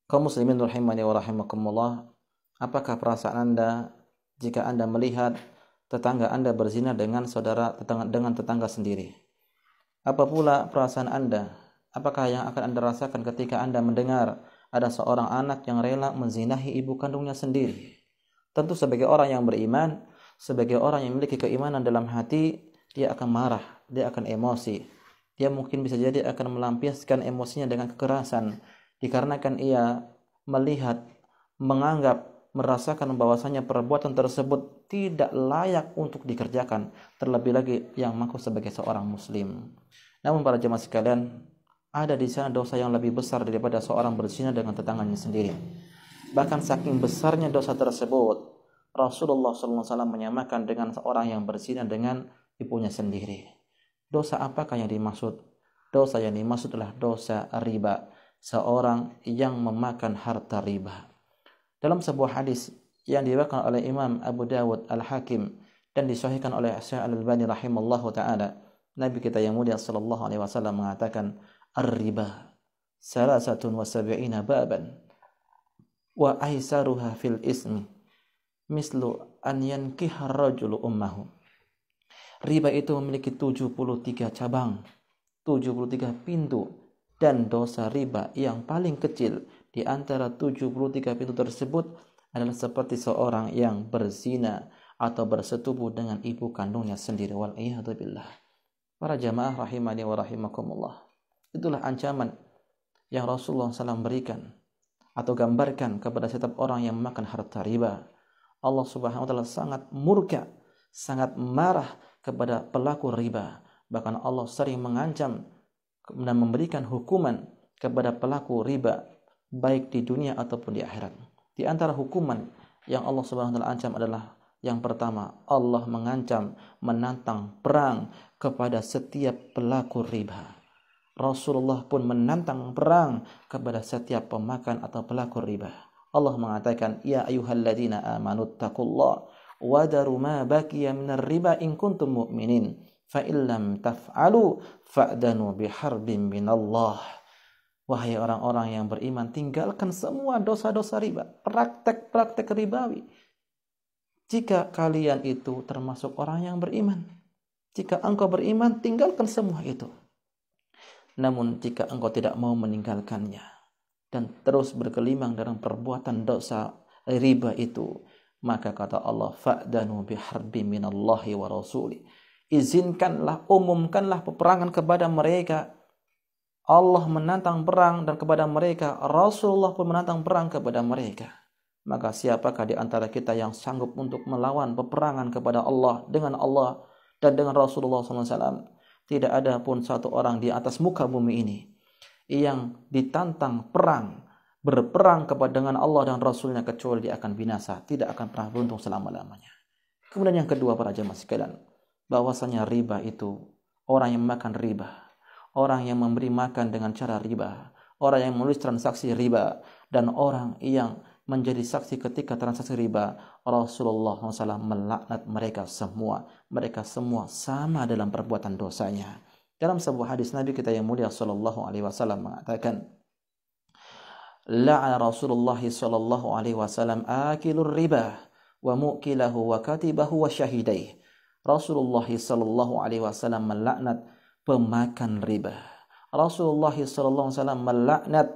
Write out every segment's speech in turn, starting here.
Kaum muslimin rahimani wa rahimakumullah, apakah perasaan Anda jika Anda melihat tetangga Anda berzina dengan tetangga sendiri? Apa pula perasaan Anda? Apakah yang akan Anda rasakan ketika Anda mendengar ada seorang anak yang rela menzinahi ibu kandungnya sendiri? Tentu sebagai orang yang beriman, sebagai orang yang memiliki keimanan dalam hati, dia akan marah, dia akan emosi. Dia mungkin bisa jadi akan melampiaskan emosinya dengan kekerasan, dikarenakan ia melihat, menganggap, merasakan bahwasanya perbuatan tersebut tidak layak untuk dikerjakan, terlebih lagi yang mengaku sebagai seorang muslim. Namun para jemaah sekalian, ada di sana dosa yang lebih besar daripada seorang berzina dengan tetangganya sendiri. Bahkan saking besarnya dosa tersebut, Rasulullah SAW menyamakan dengan seorang yang berzina dengan ibunya sendiri. Dosa apakah yang dimaksud? Dosa yang dimaksud adalah dosa riba, seorang yang memakan harta riba. Dalam sebuah hadis yang diriwayatkan oleh Imam Abu Dawud Al-Hakim dan disahihkan oleh Syekh Al-Albani rahimallahu taala, Nabi kita yang mulia sallallahu alaihi wasallam mengatakan, "Ar-riba salasatun wa sab'ina baban wa aisaruha fil ismi mislu an yankiha rajulu ummahu." Riba itu memiliki 73 cabang, 73 pintu, dan dosa riba yang paling kecil di antara 73 pintu tersebut adalah seperti seorang yang berzina atau bersetubuh dengan ibu kandungnya sendiri. Wal'iyadzubillah. Para jamaah rahimani wa rahimakumullah. Itulah ancaman yang Rasulullah SAW berikan atau gambarkan kepada setiap orang yang memakan harta riba. Allah Subhanahu wa taala sangat murka, sangat marah kepada pelaku riba. Bahkan Allah sering mengancam dan memberikan hukuman kepada pelaku riba baik di dunia ataupun di akhirat. Di antara hukuman yang Allah Subhanahu wa taala ancam adalah yang pertama, Allah mengancam menantang perang kepada setiap pelaku riba. Rasulullah pun menantang perang kepada setiap pemakan atau pelaku riba. Allah mengatakan, "Ya ayyuhalladzina amanu taqullaha wa daru ma baqiya minar riba in kuntum mu'minin fa illam taf'alu fa'danu biharbin minallah." Wahai orang-orang yang beriman, tinggalkan semua dosa-dosa riba, praktek-praktek ribawi. Jika kalian itu termasuk orang yang beriman, jika engkau beriman, tinggalkan semua itu. Namun jika engkau tidak mau meninggalkannya dan terus bergelimang dalam perbuatan dosa riba itu, maka kata Allah, fa'danu biharbin minallahi wa rasuli. Izinkanlah, umumkanlah peperangan kepada mereka. Allah menantang perang dan kepada mereka, Rasulullah pun menantang perang kepada mereka. Maka siapakah di antara kita yang sanggup untuk melawan peperangan kepada Allah dengan Allah dan dengan Rasulullah SAW? Tidak ada pun satu orang di atas muka bumi ini yang ditantang perang, berperang kepada dengan Allah dan Rasulnya kecuali dia akan binasa, tidak akan pernah beruntung selama-lamanya. Kemudian yang kedua para jemaah sekalian, bahwasanya riba itu, orang yang makan riba, orang yang memberi makan dengan cara riba, orang yang menulis transaksi riba, dan orang yang menjadi saksi ketika transaksi riba, Rasulullah SAW melaknat mereka semua. Mereka semua sama dalam perbuatan dosanya. Dalam sebuah hadis Nabi kita yang mulia sallallahu alaihi wasallam mengatakan, la'ana Rasulullah sallallahu alaihi wasallam akilur riba wa mu'kilahu wa katibahu wa syahidaih. Rasulullah sallallahu alaihi wasallam melaknat pemakan riba. Rasulullah sallallahu alaihi wasallam melaknat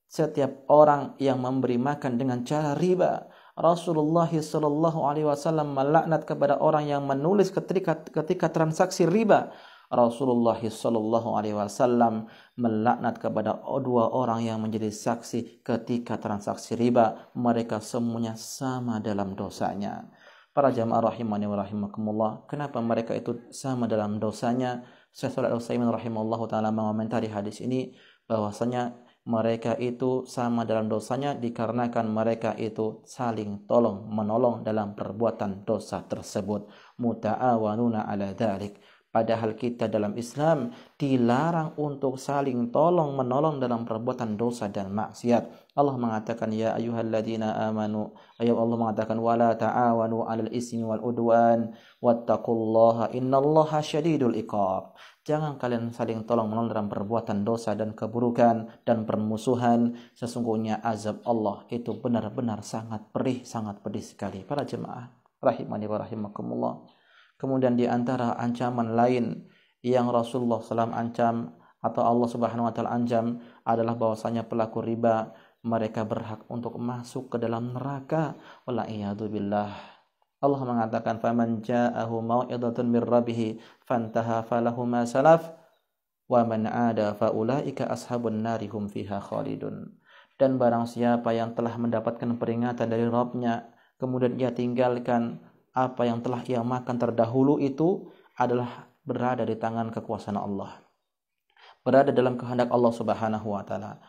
setiap orang yang memberi makan dengan cara riba. Rasulullah sallallahu alaihi wasallam melaknat kepada orang yang menulis ketika transaksi riba. Rasulullah sallallahu alaihi wasallam melaknat kepada dua orang yang menjadi saksi ketika transaksi riba. Mereka semuanya sama dalam dosanya. Para jamaah rahimani wa rahimakumullah, kenapa mereka itu sama dalam dosanya? Syekh Shalih Al-Utsaimin rahimahullahu taala mengomentari hadis ini bahwasanya mereka itu sama dalam dosanya dikarenakan mereka itu saling tolong menolong dalam perbuatan dosa tersebut. Muta'awanuna ala dzalik. Padahal kita dalam Islam dilarang untuk saling tolong menolong dalam perbuatan dosa dan maksiat. Allah mengatakan, ya ayyuhalladzina amanu, Allah mengatakan, wala ta'awanu 'alal ismi wal udwan wattaqullaha innallaha syadidul iqab. Jangan kalian saling tolong-menolong dalam perbuatan dosa dan keburukan dan permusuhan. Sesungguhnya azab Allah itu benar-benar sangat perih, sangat pedih sekali. Para jemaah rahimani wa rahimakumullah. Kemudian di antara ancaman lain yang Rasulullah SAW ancam atau Allah Subhanahu wa taala ancam adalah bahwasanya pelaku riba mereka berhak untuk masuk ke dalam neraka. Wala iyadu billah. Allah mengatakan faman ja'ahu mau'izatun mir rabbih fantaha falahu ma salaf wa man 'ada fa ulaika ashabun nari hum fiha khalidun. Dan barang siapa yang telah mendapatkan peringatan dari Rabb-nya kemudian ia tinggalkan, apa yang telah ia makan terdahulu itu adalah berada di tangan kekuasaan Allah, berada dalam kehendak Allah Subhanahu wa taala.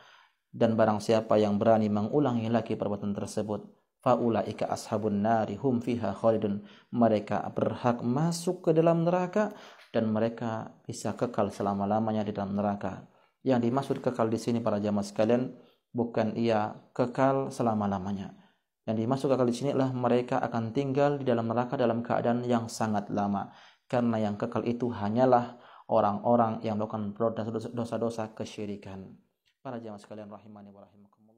Dan barang siapa yang berani mengulangi lagi perbuatan tersebut, faulaika ashabun nari hum fiha khalidun, mereka berhak masuk ke dalam neraka dan mereka bisa kekal selama-lamanya di dalam neraka. Yang dimaksud kekal di sini para jamaah sekalian bukan ia kekal selama-lamanya. Yang dimaksud kekal di sini adalah mereka akan tinggal di dalam neraka dalam keadaan yang sangat lama, karena yang kekal itu hanyalah orang-orang yang melakukan dosa-dosa kesyirikan. Para jamaah sekalian rahimani wa rahimakumullah.